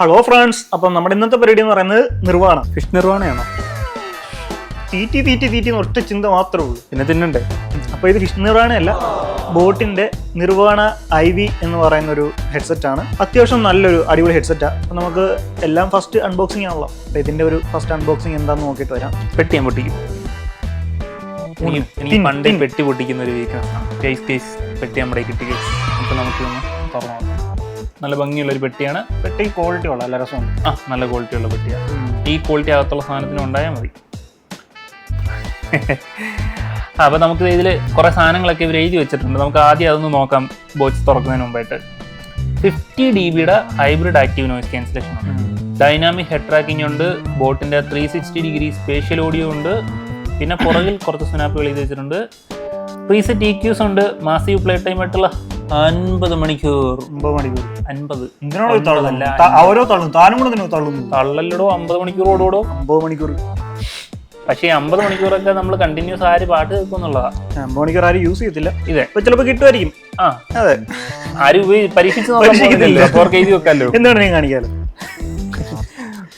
Hello friends, അപ്പം നമ്മുടെ ഇന്നത്തെ പരിപാടി എന്ന് പറയുന്നത് നിർവ്വാണ. ഫിഷ് നിർവ്വാണയാണോ? തീറ്റി ഒറ്റ ചിന്ത മാത്രമേ ഉള്ളൂ, പിന്നെ തിന്നണ്ടേ. അപ്പോൾ ഇത് ഫിഷ് നിർവ്വാണയല്ല, ബോട്ടിന്റെ നിർവ്വാണ IV എന്ന് പറയുന്ന ഒരു ഹെഡ്സെറ്റ് ആണ്. അത്യാവശ്യം നല്ലൊരു അടിപൊളി ഹെഡ്സെറ്റാണ്. അപ്പം നമുക്ക് എല്ലാം ഫസ്റ്റ് അൺബോക്സിംഗ് ആണല്ലോ. അപ്പം ഇതിന്റെ ഒരു ഫസ്റ്റ് അൺബോക്സിംഗ് എന്താണെന്ന് നോക്കിയിട്ട് വരാം. പെട്ടി ഞാൻ പൊട്ടിക്കും. എനിക്ക് പണ്ട് പെട്ടി പൊട്ടിക്കുന്ന ഒരു വീക്ക്നെസ് ആണ്. കേസ് പെട്ടി നമ്മുടെ കിട്ടി കേസ്. അപ്പോൾ നമുക്ക് തുറന്നു. നല്ല ഭംഗിയുള്ള ഒരു പെട്ടിയാണ്. പെട്ടി ക്വാളിറ്റി ഉള്ള നല്ല രസമുണ്ട്. നല്ല ക്വാളിറ്റി ഉള്ള പെട്ടിയാണ്. ഈ ക്വാളിറ്റി അകത്തുള്ള സാധനത്തിന് ഉണ്ടായാൽ മതി. അപ്പോൾ നമുക്ക് ഇതിൽ കുറേ സാധനങ്ങളൊക്കെ ഇവർ എഴുതി വെച്ചിട്ടുണ്ട്. നമുക്ക് ആദ്യം അതൊന്ന് നോക്കാം. ബോക്സ് തുറക്കുന്നതിന് മുമ്പായിട്ട് 50 dB hybrid active noise cancellation ഉണ്ട്. ഡൈനാമിക് ഹെഡ് ട്രാക്കിംഗ് ഉണ്ട്. ബോട്ടിൻ്റെ 360 ഡിഗ്രി സ്പേഷ്യൽ ഓഡിയോ ഉണ്ട്. പിന്നെ പുറകിൽ കുറച്ച് സ്നാപ്പുകൾ എഴുതി വെച്ചിട്ടുണ്ട്. പ്രീസെറ്റ് EQs ഉണ്ട്. മാസീവ് പ്ലേ ടൈം ആയിട്ടുള്ള 50 മണിക്കൂർ. 50 തള്ളല്ലടോ. 50 മണിക്കൂർ ഓടോടോ. 50 മണിക്കൂർ. പക്ഷേ 50 മണിക്കൂറൊക്കെ നമ്മൾ കണ്ടിന്യൂസ് ആര് പാട്ട് കേൾക്കും എന്നുള്ളതാണ്. 50 മണിക്കൂർ ആരും യൂസ് ചെയ്യത്തില്ല. ഇതെ ചിലപ്പോൾ കിട്ടുമായിരിക്കും. അതെ, ആരും പരീക്ഷിച്ച് നോക്കില്ല. അവർക്ക് എഴുതി വെക്കാമല്ലോ. എന്താണ് ഞാൻ കാണിക്കാലോ.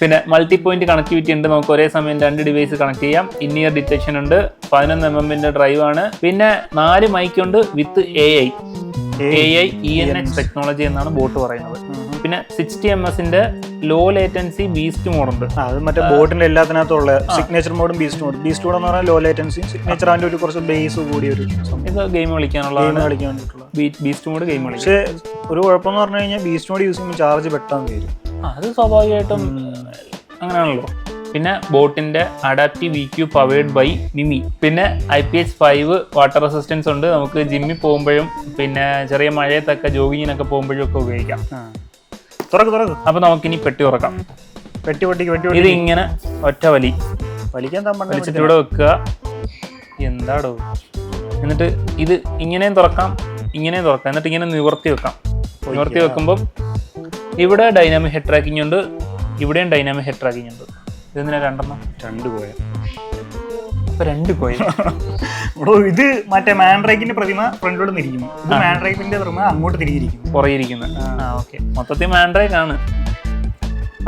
പിന്നെ മൾട്ടി പോയിന്റ് കണക്ടിവിറ്റി ഉണ്ട്. നമുക്ക് ഒരേ സമയം 2 ഡിവൈസ് കണക്ട് ചെയ്യാം. ഇൻ-ഇയർ ഡിറ്റക്ഷൻ ഉണ്ട്. 11 mm ഡ്രൈവ് ആണ്. പിന്നെ 4 മൈക്ക് ഉണ്ട് വിത്ത് AI ENX ടെക്നോളജി എന്നാണ് ബോട്ട് പറയുന്നത്. പിന്നെ 60 ms low latency beast mode ഉണ്ട്. അത് മറ്റേ ബോട്ടിന്റെ എല്ലാത്തിനകത്തുള്ള സിഗ്നേച്ചർ മോഡും ബീസ്റ്റ് മോഡ് എന്ന് പറഞ്ഞാൽ ലോ ലേറ്റൻസി, സിഗ്നേച്ചർ അതിന്റെ ഒരു കുറച്ച് ബേസ് കൂടിയ ഒരു ഇത് ഗെയിം കളിക്കാനുള്ള ബീസ്റ്റ് മോഡ് ഗെയിം കളിക്കും. പക്ഷേ ഒരു കുഴപ്പമെന്ന് പറഞ്ഞു കഴിഞ്ഞാൽ ബീസ്റ്റ് മോഡ് യൂസ് ചെയ്യുമ്പോൾ ചാർജ് പെട്ടെന്ന് വരും. അത് സ്വാഭാവികമായിട്ടും അങ്ങനെയാണല്ലോ. പിന്നെ ബോട്ടിന്റെ അഡാപ്റ്റീവ് EQ പവേർഡ് ബൈ മിമി. പിന്നെ IPH5 വാട്ടർ റെസിസ്റ്റൻസ് ഉണ്ട്. നമുക്ക് ജിമ്മിൽ പോകുമ്പോഴും പിന്നെ ചെറിയ മഴയത്തൊക്കെ ജോഗിങ്ങിനൊക്കെ പോകുമ്പോഴും ഒക്കെ ഉപയോഗിക്കാം. അപ്പൊ നമുക്കിനി പെട്ടി തുറക്കാം. പെട്ടി ഇത് ഇങ്ങനെ ഒറ്റ വലിക്കാൻ വലിച്ചിട്ട് ഇവിടെ വെക്കുക. എന്താടോ. എന്നിട്ട് ഇത് ഇങ്ങനെയും തുറക്കാം, ഇങ്ങനെയും തുറക്കാം. എന്നിട്ട് ഇങ്ങനെ നിവർത്തി വെക്കാം. നിവർത്തി വെക്കുമ്പോൾ ഇവിടെ ഡൈനാമിക് ഹെഡ് ട്രാക്കിംഗ് ഉണ്ട്. ഇവിടെയും ഡൈനാമിക് ഹെഡ് ട്രാക്കിംഗ് ഉണ്ട്. ഇതെന്തിനാ രണ്ടെണ്ണം? 2 കോയിൻ. അപ്പൊ 2 കോയിൻ. ഇത് മറ്റേ മാൻഡ്രൈക്കിന്റെ പ്രതിമ ഫ്രണ്ടിലോട്ട് തിരിക്കുന്നു. ഇത് മാൻഡ്രൈക്കിന്റെ പ്രതിമ അങ്ങോട്ട് തിരിയിരിക്കുന്നു, പുറകിരിക്കുന്നത്. ഓക്കെ, മൊത്തത്തിൽ മാൻഡ്രൈക്ക് ആണ്.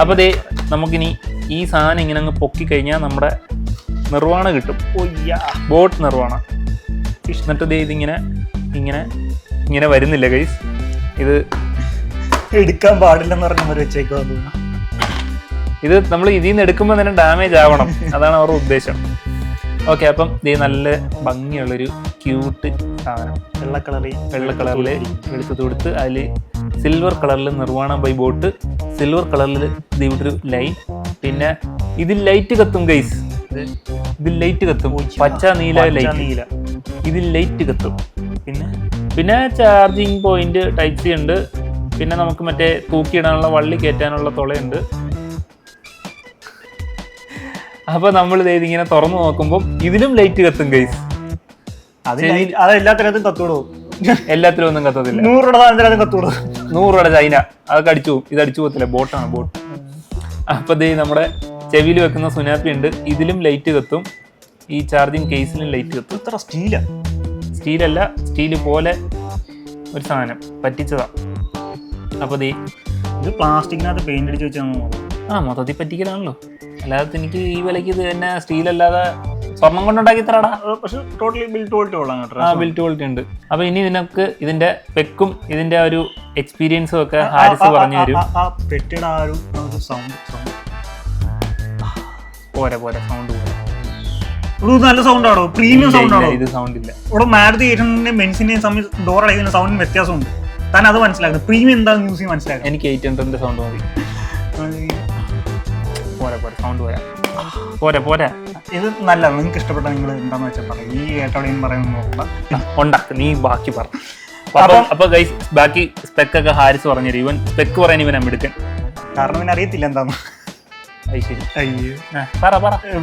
അപ്പൊ ദേ നമുക്കിനി ഈ സാധനം ഇങ്ങനെ അങ്ങ് പൊക്കി കഴിഞ്ഞാൽ നമ്മുടെ നിർവ്വാണ കിട്ടും. ബോട്ട് നിർവ്വാണ. എന്നിട്ട് ദേ ഇതിങ്ങനെ ഇങ്ങനെ ഇങ്ങനെ വരുന്നില്ല ഗൈസ്. ഇത് എടുക്കാൻ പാടില്ലെന്ന് പറഞ്ഞവർ വെച്ചേക്കോ. ഇത് നമ്മൾ ഇതിൽ നിന്ന് എടുക്കുമ്പോൾ തന്നെ ഡാമേജ് ആവണം. അതാണ് അവരുടെ ഉദ്ദേശം. ഓക്കെ, അപ്പം ഇത് നല്ല ഭംഗിയുള്ളൊരു ക്യൂട്ട് സാധനം. വെള്ള കളറിൽ എടുത്ത് കൊടുത്ത് അതിൽ സിൽവർ കളറിൽ നിർവ്വാണ ബൈ ബോട്ട്. സിൽവർ കളറിൽ ഇവിടെ ഒരു ലൈൻ. പിന്നെ ഇതിൽ ലൈറ്റ് കത്തും ഗൈസ്. ഇതിൽ ലൈറ്റ് കത്തും. പച്ച നീല ലൈറ്റ്. ഇതിൽ ലൈറ്റ് കത്തും. പിന്നെ ചാർജിങ് പോയിന്റ് Type C ഉണ്ട്. പിന്നെ നമുക്ക് മറ്റേ തൂക്കിയിടാനുള്ള വള്ളി കയറ്റാനുള്ള തുളയുണ്ട്. അപ്പൊ നമ്മൾ ഇതിങ്ങനെ തുറന്നു നോക്കുമ്പോൾ ഇതിലും ലൈറ്റ് കത്തും ഗൈസ്. എല്ലാത്തിനും കത്തൂടോ? എല്ലാത്തിലും ഒന്നും കത്തത്തില്ല. 100 രൂപ കത്തൂടോ? 100 രൂപ ചൈന. അതൊക്കെ അടിച്ചു പോകും. ഇത് അടിച്ചു പോകത്തില്ല. ബോട്ടാണ് ബോട്ട്. അപ്പൊ നമ്മുടെ ചെവിയിൽ വെക്കുന്ന സുനാപ്പി ഉണ്ട്. ഇതിലും ലൈറ്റ് കത്തും. ഈ ചാർജിങ് കേസിലും ലൈറ്റ് കത്തും. ഇത്ര സ്റ്റീലല്ല, സ്റ്റീല് പോലെ ഒരു സാധനം പറ്റിച്ചതാ. അപ്പൊ ഇത് പ്ലാസ്റ്റിക്കിനകത്ത് പെയിന്റ് അടിച്ച് വെച്ചാൽ മൊത്തത്തിൽ പറ്റിക്കലാണല്ലോ. അല്ലാതെ എനിക്ക് ഈ വിലക്ക് ഇത് തന്നെ സ്റ്റീലല്ലാതെ സ്വർണം കൊണ്ടുണ്ടാക്കി തരാടാ. പക്ഷെ ടോട്ടലി ബിൽറ്റ് ക്വാളിറ്റി ഉണ്ട്. അപ്പൊ ഇനി നിനക്ക് ഇതിന്റെ പെക്കും ഇതിന്റെ ഒരു എക്സ്പീരിയൻസും ഒക്കെ ഹാരിസ് പറഞ്ഞു തരും. പെട്ടിയുടെ ആ ഒരു സൗണ്ട് പോരെ സൗണ്ട് നല്ല സൗണ്ട് ആണോ? പ്രീമിയം സൗണ്ട് ആണോ? ഇത് സൗണ്ട് ഇല്ല. ഇവിടെ മാരുതി 800 ബെൻസിന്റെയും സമയം ഡോർ അടയ്ക്കുന്ന സൗണ്ടിന് വ്യത്യാസമുണ്ട്. താൻ അത് മനസ്സിലാക്കുന്നത്. പ്രീമിയം എന്താണെന്ന് യൂസ് ചെയ്യാൻ മനസ്സിലാക്കുന്നത്. എനിക്ക് 800 സൗണ്ട് മതി. പോരാ. ഇത് നല്ല നിങ്ങൾക്ക് ഇഷ്ടപ്പെട്ട നിങ്ങൾ എന്താന്ന് വെച്ചാൽ പറയും. ഈ ഏട്ടോടെയും പറയുന്ന നീ ബാക്കി പറ. അപ്പൊ ഗൈസ് ബാക്കി സ്പെക്ക് ഒക്കെ ഹാരിസ് പറഞ്ഞു തരും. ഇവൻ സ്പെക്ക് പറയാൻ ഇവൻ എടുക്കാൻ കാരണം ഇവൻ അറിയത്തില്ല എന്താന്ന്.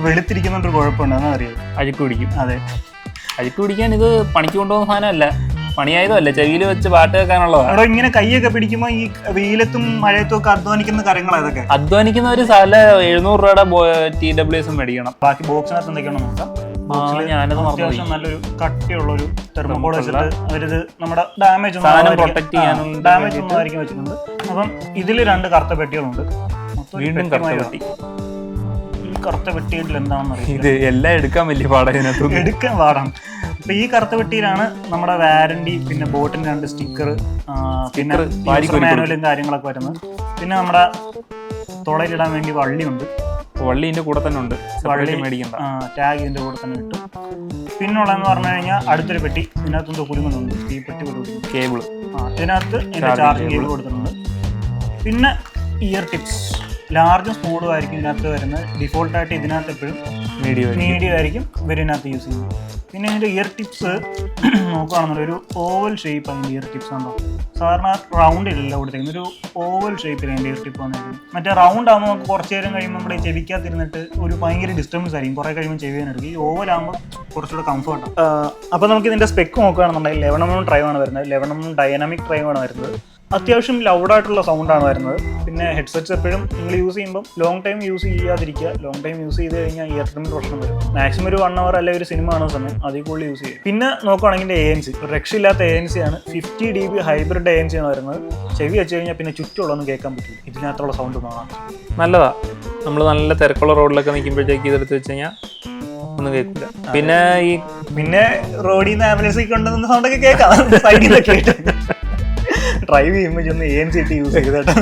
വെളുത്തിരിക്കുന്നൊരു കുഴപ്പമുണ്ട്. അതെന്ന് അറിയാം. അഴുക്ക് പിടിക്കും. അതെ, അഴുക്ക് പിടിക്കാൻ ഇത് പണിക്ക് കൊണ്ടുപോകുന്ന സാധനമല്ല. പണിയായതോ അല്ല, ചെവിയിൽ വെച്ച് പാട്ട് കേൾക്കാനുള്ളതാണ്. അവിടെ ഇങ്ങനെ കൈയൊക്കെ പിടിക്കുമ്പോൾ ഈ വെയിലത്തും മഴയത്തും ഒക്കെ അധ്വാനിക്കുന്ന കാര്യങ്ങൾ അതൊക്കെ അധ്വാനിക്കുന്ന ഒരു സ്ഥല 700 രൂപയുടെ TWS മേടിക്കണം. ബാക്കി ബോക്സിനകത്ത് എന്തൊക്കെയാണോ നോക്കാം. ഞാനത് അത്യാവശ്യം നല്ലൊരു കട്ടിയുള്ള ഒരു തെർമോകോൾ വെച്ചിട്ട് അവരിത് നമ്മുടെ ഡാമേജ് പ്രൊട്ടക്ട് ചെയ്യാനും ഡാമേജ് ഒന്നും ആയിരിക്കും വെച്ചിട്ടുണ്ട്. അപ്പം ഇതിൽ 2 കറുത്ത പെട്ടികളുണ്ട്. വീണ്ടും കറുത്ത പെട്ടി. ഈ കറുത്ത പെട്ടിയിൽ എന്താണെന്ന് അറിയാം, ഇത് എല്ലാം എടുക്കാൻ വലിയ പാടാണ്, എടുക്കാൻ പാടാണ്. അപ്പൊ ഈ കറുത്ത പെട്ടിയിലാണ് നമ്മുടെ വാരണ്ടി, പിന്നെ ബോട്ടിന്റെ 2 സ്റ്റിക്കർ, പിന്നെ മാനുവലും കാര്യങ്ങളൊക്കെ വരുന്നത്. പിന്നെ നമ്മുടെ തുളയിലിടാൻ വേണ്ടി വള്ളിയുണ്ട്. വള്ളി ഇതിന്റെ കൂടെ തന്നെ ഉണ്ട്, വള്ളി മേടിക്കണ്ട, ടാഗ് ഇതിന്റെ കൂടെ തന്നെ കിട്ടും. പിന്നുള്ളതെന്ന് പറഞ്ഞു കഴിഞ്ഞാൽ അടുത്തൊരു പെട്ടി, ഇതിനകത്തൊന്നും കുലുങ്ങുന്നുണ്ട്, ഈ പെട്ടി കേബിള്, ഇതിനകത്ത് എന്റെ ചാർജിങ് കേബിൾ കൊടുത്തിട്ടുണ്ട്. പിന്നെ ഇയർ ടിപ്സ് ലാർജും സ്മോളും ആയിരിക്കും ഇതിനകത്ത് വരുന്നത്. ഡിഫോൾട്ടായിട്ട് ഇതിനകത്ത് എപ്പോഴും മീഡിയം ആയിരിക്കും ഇവരിനകത്ത് യൂസ് ചെയ്യുന്നത്. പിന്നെ ഇതിൻ്റെ ഇയർ ടിപ്സ് നോക്കുകയാണെന്നുണ്ടെങ്കിൽ ഒരു ഓവൽ ഷേപ്പ് അതിൻ്റെ ഇയർ ടിപ്സ് ഉണ്ടോ, സാധാരണ റൗണ്ടിലല്ല കൊടുത്തേക്കുന്നത്, ഒരു ഓവൽ ഷേപ്പിൽ അതിൻ്റെ ഇയർ ടിപ്പ് വന്നിരിക്കുന്നത്. മറ്റേ റൗണ്ട് ആകുമ്പോൾ നമുക്ക് കുറച്ച് നേരം കഴിയുമ്പോൾ നമ്മുടെ ചെവിക്കകത്തിരുന്നിട്ട് ഒരു ഭയങ്കര ഡിസ്റ്റർബൻസ് ആയിരിക്കും, കുറേ കഴിയുമ്പോൾ ചെവി എടുക്കും. ഈ ഓവൽ ആകുമ്പോൾ കുറച്ചുകൂടെ കംഫർട്ടാണ്. അപ്പോൾ നമുക്ക് ഇതിൻ്റെ സ്പെക്ക് നോക്കുകയാണെന്നുണ്ടെങ്കിൽ 11mm ഡ്രൈവ് ആണ് വരുന്നത്. 11mm ഡൈനാമിക് ഡ്രൈവ് ആണ് വരുന്നത്. അത്യാവശ്യം ലൗഡായിട്ടുള്ള സൗണ്ടാണ് വരുന്നത്. പിന്നെ ഹെഡ്സെറ്റ്സ് എപ്പോഴും നിങ്ങൾ യൂസ് ചെയ്യുമ്പോൾ ലോങ് ടൈം യൂസ് ചെയ്യാതിരിക്കുക. ലോങ് ടൈം യൂസ് ചെയ്ത് കഴിഞ്ഞാൽ ഇയർ ട്രിമിന് പ്രശ്നം വരും. മാക്സിമം ഒരു 1 hour അല്ലെങ്കിൽ ഒരു സിനിമ കാണുന്ന സമയം അതിൽ കൂടുതൽ യൂസ് ചെയ്യും. പിന്നെ നോക്കുകയാണെങ്കിൽ ANC ഒരു രക്ഷയില്ലാത്ത ANC ആണ്. 50 dB ഹൈബ്രിഡ് ANC ആണ് വരുന്നത്. ചെവി വെച്ച് കഴിഞ്ഞാൽ പിന്നെ ചുറ്റുള്ളൊന്നും കേൾക്കാൻ പറ്റില്ല, ഇതിനകത്തുള്ള സൗണ്ട് കാണാം. നല്ലതാ. നമ്മൾ നല്ല തിരക്കുള്ള റോഡിലൊക്കെ നിൽക്കുമ്പോഴത്തേക്ക് ഇതെടുത്ത് വെച്ച് കഴിഞ്ഞാൽ ഒന്നും കേൾക്കില്ല. പിന്നെ റോഡിൽ നിന്ന് ആംബുലൻസ് കൊണ്ടുവന്ന സൗണ്ടൊക്കെ കേൾക്കാം സൈഡിൽ നിന്നൊക്കെ ആയിട്ട്. ഡ്രൈവ് ചെയ്യുമ്പോൾ ചെന്ന് ANC ഇട്ട് യൂസ് ചെയ്തേട്ടോ.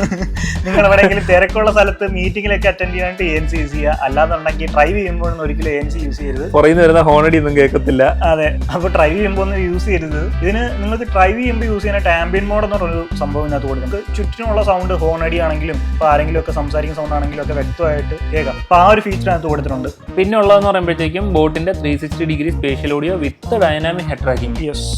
നിങ്ങൾ എവിടെയെങ്കിലും തിരക്കുള്ള സ്ഥലത്ത് മീറ്റിങ്ങിലൊക്കെ അറ്റൻഡ് ചെയ്യാനായിട്ട് ANC യൂസ് ചെയ്യുക. അല്ലാന്നുണ്ടെങ്കിൽ ഡ്രൈവ് ചെയ്യുമ്പോഴൊന്നും ഒരിക്കലും ANC യൂസ് ചെയ്യരുത്. പുറകിൽ വരുന്ന ഹോണടി ഒന്നും കേൾക്കത്തില്ല. അതെ, അപ്പോൾ ഡ്രൈവ് ചെയ്യുമ്പോൾ ഒന്നും യൂസ് ചെയ്യരുത്. ഇതിന് നിങ്ങൾക്ക് ഡ്രൈവ് ചെയ്യുമ്പോൾ യൂസ് ചെയ്യാനായിട്ട് ആംബിയൻ മോഡ് എന്ന് പറഞ്ഞൊരു സംഭവം ഇതിനകത്ത് കൊടുക്കും. നമുക്ക് ചുറ്റിനുള്ള സൗണ്ട് ഹോണടി ആണെങ്കിലും ഇപ്പോൾ ആരെങ്കിലും ഒക്കെ സംസാരിക്കുന്ന സൗണ്ട് ആണെങ്കിലും ഒക്കെ വ്യക്തമായിട്ട് കേൾക്കാം. അപ്പോൾ ആ ഒരു ഫീച്ചർ അതിനകത്ത് കൊടുത്തിട്ടുണ്ട്. പിന്നെ ഉള്ളതെന്ന് പറയുമ്പോഴത്തേക്കും ബോട്ടിന്റെ 360 ഡിഗ്രി സ്പേഷ്യൽ ഓഡിയോ വിത്ത് ഡൈനാമിക് ഹെഡ് ട്രാക്കിംഗ്. യെസ്,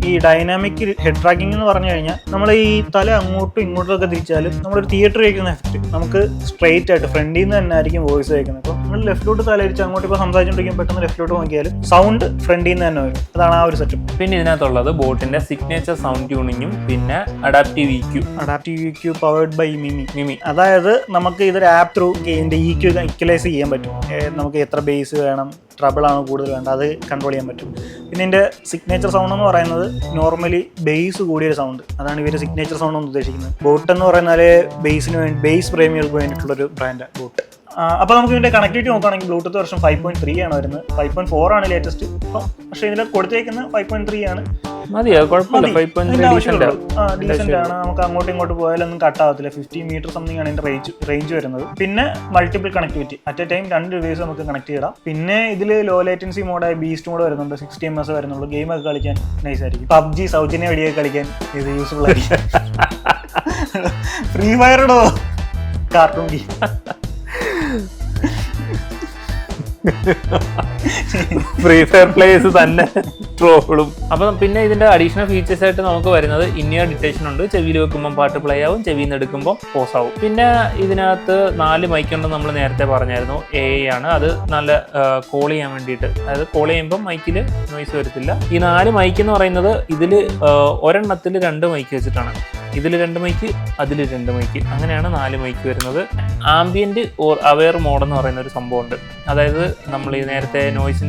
ഈ ഡൈനാമിക് ഹെഡ് ട്രാക്കിംഗ് എന്ന് പറഞ്ഞു കഴിഞ്ഞാൽ നമ്മൾ ഈ തല അങ്ങോട്ടും ഇങ്ങോട്ടും ഒക്കെ തിരിച്ചാലും നമ്മളൊരു തിയേറ്റർ കേൾക്കുന്ന എഫക്റ്റ് നമുക്ക് സ്ട്രെയിറ്റ് ആയിട്ട് ഫ്രണ്ടിൽ നിന്ന് തന്നെ ആയിരിക്കും വോയിസ് കേൾക്കുന്നത്. അപ്പോൾ നമ്മൾ ലെഫ്റ്റിലോട്ട് തല തിരിച്ച് അങ്ങോട്ട് ഇപ്പോൾ സംസാരിച്ചുകൊണ്ടിരിക്കും, പെട്ടെന്ന് ലെഫ്റ്റിലോട്ട് നോക്കിയാലും സൗണ്ട് ഫ്രണ്ടിൽ നിന്ന് തന്നെ വരും. അതാണ് ആ ഒരു സെറ്റപ്പ്. പിന്നെ ഇതിനകത്തുള്ളത് ബോട്ടിന്റെ സിഗ്നേച്ചർ സൗണ്ട് ട്യൂണിങ്ങും പിന്നെ അഡാപ്റ്റീവ് EQ പവേർഡ് ബൈ മിമി. അതായത് നമുക്ക് ഇതൊരു ആപ്പ് ത്രൂ ഇതിന്റെ EQ ഇക്വലൈസ് ചെയ്യാൻ പറ്റും. നമുക്ക് എത്ര ബേസ് വേണം, ട്രബിൾ ആണ് കൂടുതൽ വേണ്ട, അത് കൺട്രോൾ ചെയ്യാൻ പറ്റും. പിന്നെ ഇതിന്റെ സിഗ്നേച്ചർ സൗണ്ട് എന്ന് പറയുന്നത് നോർമലി ബേസ് കൂടിയൊരു സൗണ്ട്, അതാണ് ഇവർ സിഗ്നേച്ചർ സൗണ്ട് എന്ന് ഉദ്ദേശിക്കുന്നത്. ബോട്ട് എന്ന് പറയുന്നത് ബേസ് പ്രേമികൾക്ക് വേണ്ടിയിട്ടുള്ളൊരു ബ്രാൻഡ് ബോട്ട്. അപ്പോൾ നമുക്ക് ഇതിന്റെ കണക്ടിവിറ്റി നോക്കുകയാണെങ്കിൽ ബ്ലൂടൂത്ത് വെർഷൻ 5.3 ആണ് വരുന്നത്. 5.4 ആണ് ലേറ്റസ്റ്റ്. പക്ഷേ ഇതിൽ കൊടുത്തേക്കുന്ന 5.3 ആണ്. ഡീസന്റ് ആണ്. നമുക്ക് അങ്ങോട്ടും ഇങ്ങോട്ട് പോയാലൊന്നും കട്ടാവത്തില്ല. 50 മീറ്റർ സംതിങ് ആണ് ഇതിന്റെ റേഞ്ച് വരുന്നത്. പിന്നെ multiple connectivity, at A time 2 device നമുക്ക് കണക്ട് ചെയ്യണം. പിന്നെ ഇതിൽ ലോ ലേറ്റൻസി മോഡായ ബീസ്റ്റ് മോഡ് വരുന്നുണ്ട്. 60 ms വരുന്നുള്ളൂ. ഗെയിമൊക്കെ കളിക്കാൻ നൈസ് ആയിരിക്കും. PUBG സൗജന്യ വെടിയൊക്കെ കളിക്കാൻ ഇത് യൂസ്ഫുൾ ആയിരിക്കും. ഫ്രീ ഫയറോ cartoon game. Free fire players തന്നെ ട്രോളും. അപ്പം പിന്നെ ഇതിന്റെ അഡീഷണൽ ഫീച്ചേഴ്സ് ആയിട്ട് നമുക്ക് വരുന്നത് ഇന്നിയർ ഡിറ്റക്ഷൻ ഉണ്ട്. ചെവിയിൽ വെക്കുമ്പോൾ പാട്ട് പ്ലേ ആവും, ചെവിയിൽ നിന്ന് എടുക്കുമ്പോൾ പോസ് ആവും. പിന്നെ ഇതിനകത്ത് 4 മൈക്ക് ഉണ്ടെന്ന് നമ്മൾ നേരത്തെ പറഞ്ഞായിരുന്നു. AI ആണ് അത്, നല്ല കോൾ ചെയ്യാൻ വേണ്ടിയിട്ട്. അതായത് കോൾ ചെയ്യുമ്പോൾ മൈക്കിൽ നോയ്സ് വരത്തില്ല. ഈ 4 മൈക്ക് എന്ന് പറയുന്നത് ഇതിൽ ഒരെണ്ണത്തിൽ 2 മൈക്ക് വെച്ചിട്ടാണ്. ഇതിൽ 2 മൈക്ക്, അതിൽ 2 മൈക്ക്, അങ്ങനെയാണ് 4 മൈക്ക് വരുന്നത്. ആംബിയന്റ് ഓർ അവെയർ മോഡ് എന്ന് പറയുന്ന ഒരു സംഭവമുണ്ട്. അതായത് നമ്മൾ ഈ നേരത്തെ നോയ്സ്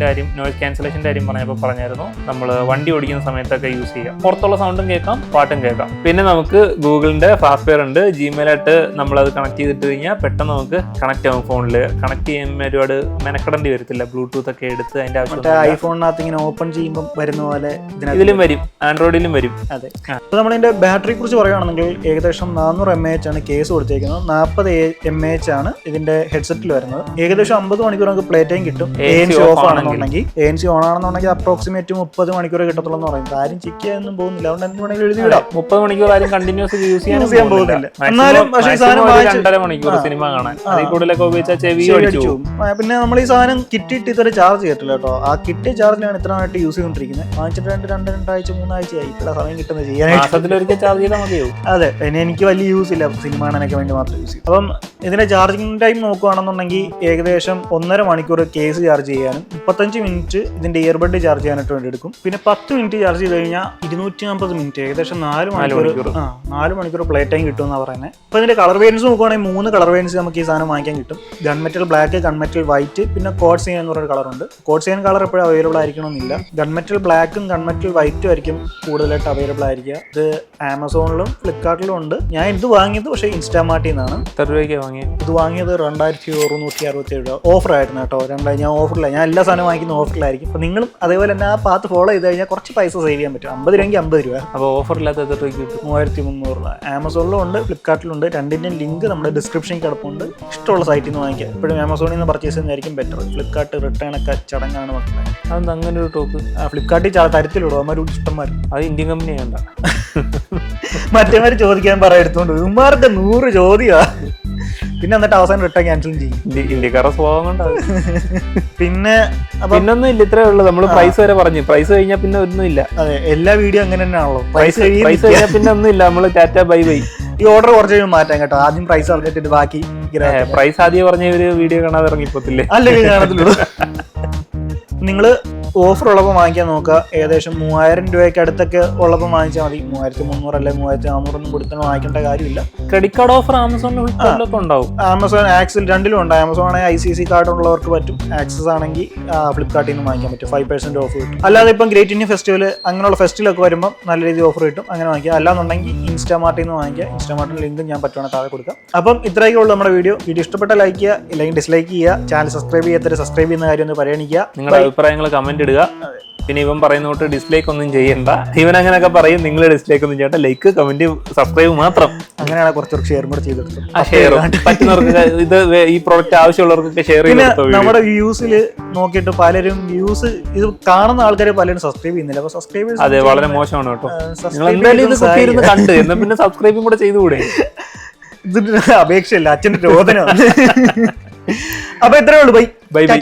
ക്യാൻസലേഷൻ്റെ കാര്യം പറഞ്ഞായിരുന്നു. നമ്മൾ വണ്ടി ഓടിക്കുന്ന സമയത്തൊക്കെ യൂസ് ചെയ്യാം. പുറത്തുള്ള സൗണ്ടും കേൾക്കാം, പാട്ടും കേൾക്കാം. പിന്നെ നമുക്ക് ഗൂഗിളിന്റെ ഫാസ്റ്റ് ഉണ്ട്. ജിമെയിലായിട്ട് നമ്മളത് കണക്ട് ചെയ്തിട്ട് കഴിഞ്ഞാൽ പെട്ടെന്ന് നമുക്ക് കണക്ട് ആവും. ഫോണിൽ കണക്ട് ചെയ്യുമ്പോൾ ഒരുപാട് മെനക്കെടേണ്ടി വരത്തില്ല. ബ്ലൂടൂത്ത് ഒക്കെ എടുത്ത് അതിന്റെ ആവശ്യം ഐഫോണിനകത്ത് ഇങ്ങനെ ഓപ്പൺ ചെയ്യുമ്പോൾ വരുന്ന പോലെ ഇതിലും വരും, ആൻഡ്രോയിഡിലും വരും. അതെ. അപ്പോൾ നമ്മളിതിന്റെ ബാറ്ററിയെ കുറിച്ച് പറയുകയാണെങ്കിൽ ഏകദേശം 400 mAh ആണ് കേസ് കൊടുത്തേക്കുന്നത്. 40 mAh ആണ് ഇതിന്റെ ഹെഡ്സെറ്റിൽ വരുന്നത്. ഏകദേശം 50 മണിക്കൂർ നമുക്ക് പ്ലേ ടൈം കിട്ടും. ANC ഓഫ് ആണെന്നുണ്ടെങ്കിൽ, ANC ഓൺ ആണെന്നുണ്ടെങ്കിൽ അപ്രോക്സിമേറ്റ് 30 മണിക്കൂർ കിട്ടത്തുള്ളൂ എന്ന് പറയുന്നത്. ആരും ചെക്ക് ചെയ്യാനൊന്നും പോകുന്നില്ല. അതുകൊണ്ട് എന്ത് വേണമെങ്കിലും എഴുതി വിടാം. 30 മണിക്കൂർ ആരും കണ്ടിന്യൂസ് യൂസ് ചെയ്യാൻ പോകുന്നില്ല. എന്നാലും പക്ഷേ 2.5 മണിക്കൂർ സിനിമ കാണാൻ അതിൽ കൂടുതലൊക്കെ ഉപയോഗിച്ചാൽ ചെവി അടിച്ചു. പിന്നെ നമ്മൾ ഈ സാധനം കിറ്റിട്ട് ഇത്ര ചാർജ് ചെയ്തിട്ടില്ല കേട്ടോ. ആ കിറ്റ് ചാർജിലാണ് ഇത്രയായിട്ട് യൂസ് ചെയ്തുകൊണ്ടിരിക്കുന്നത്. വാങ്ങിച്ചിട്ട് 2-2.5 3 ആഴ്ചയായി. ഇവിടെ സമയം കിട്ടുന്നത് ചെയ്യാനായിട്ട്. മാസത്തിലൊരിക്കൽ ചാർജ് ചെയ്താൽ മതിയോ? അതെ, പിന്നെ എനിക്ക് വലിയ യൂസ് ഇല്ല. സിനിമ കാണാനൊക്കെ വേണ്ടി മാത്രം യൂസ് ചെയ്യും. അപ്പം ഇതിന്റെ ചാർജിങ് ടൈം നോക്കുകയാണെന്നുണ്ടെങ്കിൽ ഏകദേശം 1.5 മണിക്കൂർ കേസ് ചാർജ് ചെയ്യാനും 35 മിനിറ്റ് ഇതിന്റെ ഇയർബഡ് ചാർജ് ചെയ്യാനായിട്ട് വേണ്ടി എടുക്കും. പിന്നെ 10 മിനിറ്റ് ചാർജ് ചെയ്ത് കഴിഞ്ഞാൽ 250 മിനിറ്റ്, ഏകദേശം 4 മണിക്കൂർ പ്ലേ ടൈം കിട്ടും എന്നാണ് പറയുന്നത്. അപ്പോൾ ഇതിന്റെ കളർ വേരിയൻസ് നോക്കുകയാണെങ്കിൽ 3 കളർ വേരിയൻസ് നമുക്ക് ഈ സാധനം വാങ്ങിക്കാൻ കിട്ടും. ഗൺമെറ്റൽ ബ്ലാക്ക്, ഗൺമെറ്റൽ വൈറ്റ്, പിന്നെ കോഡ്സിയൻ എന്ന് പറയുന്ന കളറുണ്ട്. കോഡ്സിയൻ കളർ എപ്പോഴും അവൈലബിൾ ആയിരിക്കണമെന്നില്ല. ഗൺമെറ്റൽ ബ്ലാക്കും ഗൺമെറ്റൽ വൈറ്റും ആയിരിക്കും കൂടുതലായിട്ട് അവൈലബിൾ ആയിരിക്കുക. ഇത് ആമസോണിലും ഫ്ലിപ്കാർട്ടിലും ഉണ്ട്. ഞാൻ ഇത് വാങ്ങിയത് പക്ഷേ ഇൻസ്റ്റാമാർട്ടിൽ നിന്നാണ്. ഇത് വാങ്ങിയത് 2667 ഓഫറായിരുന്നു കേട്ടോ. ഞാൻ ഓഫറില്ല, ഞാൻ എല്ലാ സാധനവും വാങ്ങിക്കുന്ന ഓഫറിലായിരിക്കും. അപ്പോൾ നിങ്ങളും അതേപോലെ തന്നെ ആ പാത്ത് ഫോളോ ചെയ്ത് കഴിഞ്ഞാൽ കുറച്ച് പൈസ സേവ് ചെയ്യാൻ പറ്റും. 50 രൂപയ്ക്ക് 50 രൂപ. അപ്പോൾ ഓഫറില്ലാത്ത 3300 രൂപ. ആമസോണിലും ഉണ്ട്, ഫ്ലിപ്കാർട്ടിലുണ്ട്. രണ്ടിൻ്റെയും ലിങ്ക് നമ്മുടെ ഡിസ്ക്രിപ്ഷനിൽ കിടപ്പുണ്ട്. ഇഷ്ടമുള്ള സൈറ്റിൽ നിന്ന് വാങ്ങിക്കാം. എപ്പോഴും ആമസോണിൽ നിന്ന് പർച്ചേസ് ചെയ്യുന്നതായിരിക്കും ബെറ്റർ. ഫ്ലിപ്കാർട്ട് റിട്ടേൺ ഒക്കെ ചടങ്ങാണ് മക്കളെ. അതെന്താ അങ്ങനെ ഒരു ടോപ്പ്? ഫ്ലിപ്കാർട്ടിൽ തരത്തിലിടും അവന്മാർ ഇഷ്ടംമാർ. അത് ഇന്ത്യൻ കമ്പനി വേണ്ട. മറ്റേമാർ ചോദിക്കാൻ പറയാൻ എടുത്തോണ്ട് ഇവന്മാർക്ക് 100 ചോദ്യമാ. പിന്നെ എന്നിട്ട് അവസാനം റിട്ടേൺ ക്യാൻസലും ചെയ്യും. ഇന്ത്യക്കാരുടെ സ്വഭാവം കൊണ്ടാണ്. പിന്നെ പിന്നൊന്നും ഇല്ല, ഇത്രേ ഉള്ളൂ. നമ്മള് പ്രൈസ് വരെ പറഞ്ഞു. പ്രൈസ് കഴിഞ്ഞാൽ പിന്നെ ഒന്നും ഇല്ല. അതെ, എല്ലാ വീഡിയോ അങ്ങനെ തന്നെയാണല്ലോ. പ്രൈസ് കഴിഞ്ഞാൽ പിന്നെ ഒന്നും ഇല്ല. നമ്മള് ടാറ്റ ബൈ ബൈ. ഈ ഓർഡർ കുറച്ച് കഴിയുമ്പോൾ മാറ്റാം കേട്ടോ. ആദ്യം പ്രൈസ് പറഞ്ഞിട്ട് ബാക്കി പ്രൈസ് ആദ്യം പറഞ്ഞ ഒരു വീഡിയോ കാണാതെ ഇറങ്ങിപ്പോത്തില്ലേ? അല്ലെങ്കിൽ കാണത്തില്ല. നിങ്ങള് ഓഫർ ഉള്ളപ്പോൾ വാങ്ങിക്കാൻ നോക്കുക. ഏകദേശം 3000 രൂപയ്ക്ക് അടുത്തൊക്കെ ഉള്ളപ്പോൾ വാങ്ങിച്ചാൽ മതി. 3300 അല്ലെ 3400 കൊടുത്താണ് വാങ്ങിക്കേണ്ട കാര്യമില്ല. ക്രെഡിറ്റ് കാർഡ് ഓഫർ ആമസോണിൽ ഉണ്ടാവും. ആമസോൺ ആക്സിൽ രണ്ടിലും ഉണ്ട്. ആമസോൺ ആണെങ്കിൽ ICC കാർഡ് ഉള്ളവർക്ക് പറ്റും. ആക്സസ് ആണെങ്കിൽ ഫ്ലിപ്കാർട്ടിൽ നിന്ന് വാങ്ങിക്കാൻ പറ്റും. 5% ഓഫ് കിട്ടും. അല്ലാതെ ഇപ്പം ഗ്രേറ്റ് ഇന്ത്യൻ ഫെസ്റ്റിവൽ അങ്ങനെയുള്ള ഫെസ്റ്റിവലൊക്കെ വരുമ്പോൾ നല്ല രീതിയിൽ ഓഫർ കിട്ടും. അങ്ങനെ വാങ്ങിക്കുക. അല്ലാന്നുണ്ടെങ്കിൽ ഇൻസ്റ്റാമാർട്ടിൽ നിന്ന് വാങ്ങിക്കുക. ഇൻസ്റ്റാമാർട്ടിൽ ലിങ്ക് ഞാൻ പറ്റുവാണെങ്കിൽ താഴെ കൊടുക്കാം. അപ്പം ഇത്രയൊക്കെ ഉള്ളൂ നമ്മുടെ വീഡിയോ. ഇഷ്ടപ്പെട്ട ലൈക്ക് ചെയ്യുക, ഇല്ലെങ്കിൽ ഡിസ്ലൈക്ക് ചെയ്യുക. ചാനൽ സബ്സ്ക്രൈബ് ചെയ്യാത്തവരെ സബ്സ്ക്രൈബ് ചെയ്യുന്ന കാര്യം ഒന്ന് പരിഗണിക്കുക. നിങ്ങളുടെ അഭിപ്രായങ്ങൾ കമന്റ് ഇടുക. പിന്നെ ഇവൻ പറയുന്ന തൊട്ട് ഡിസ്ലൈക്ക് ഒന്നും ചെയ്യണ്ട. ഇവൻ അങ്ങനെയൊക്കെ പറയും. നിങ്ങൾ ഡിസ്ലൈക്ക് ഒന്നും ചെയ്യണ്ട. ലൈക്ക്, കമന്റ്, സബ്സ്ക്രൈബ് മാത്രം. അങ്ങനെയാണ് കുറച്ചൊക്കെ ഷെയർ കൂടെ ചെയ്തെടുത്തു. പറ്റുന്നവർക്ക് ഇത് ഈ പ്രോഡക്റ്റ് ആവശ്യമുള്ളവർക്കൊക്കെ ഷെയർ ചെയ്ത്. നമ്മുടെ വ്യൂസിൽ നോക്കിയിട്ട് പലരും വ്യൂസ് ഇത് കാണുന്ന ആൾക്കാർ പലരും സബ്സ്ക്രൈബ് ചെയ്യുന്നില്ല. അപ്പൊ സബ്സ്ക്രൈബ് അതെ, വളരെ മോശമാണ് കേട്ടോ. നിങ്ങൾ എന്തായാലും ഇത് കുത്തിയിരുന്ന് കണ്ട് എന്നാ പിന്നെ സബ്സ്ക്രൈബും കൂടെ ചെയ്തുകൂടെ? ഇതിന് അപേക്ഷയില്ല, അച്ഛന്റെ രോദനം. അപ്പൊ ഇത്രേ ഉള്ളൂ. Bye bye.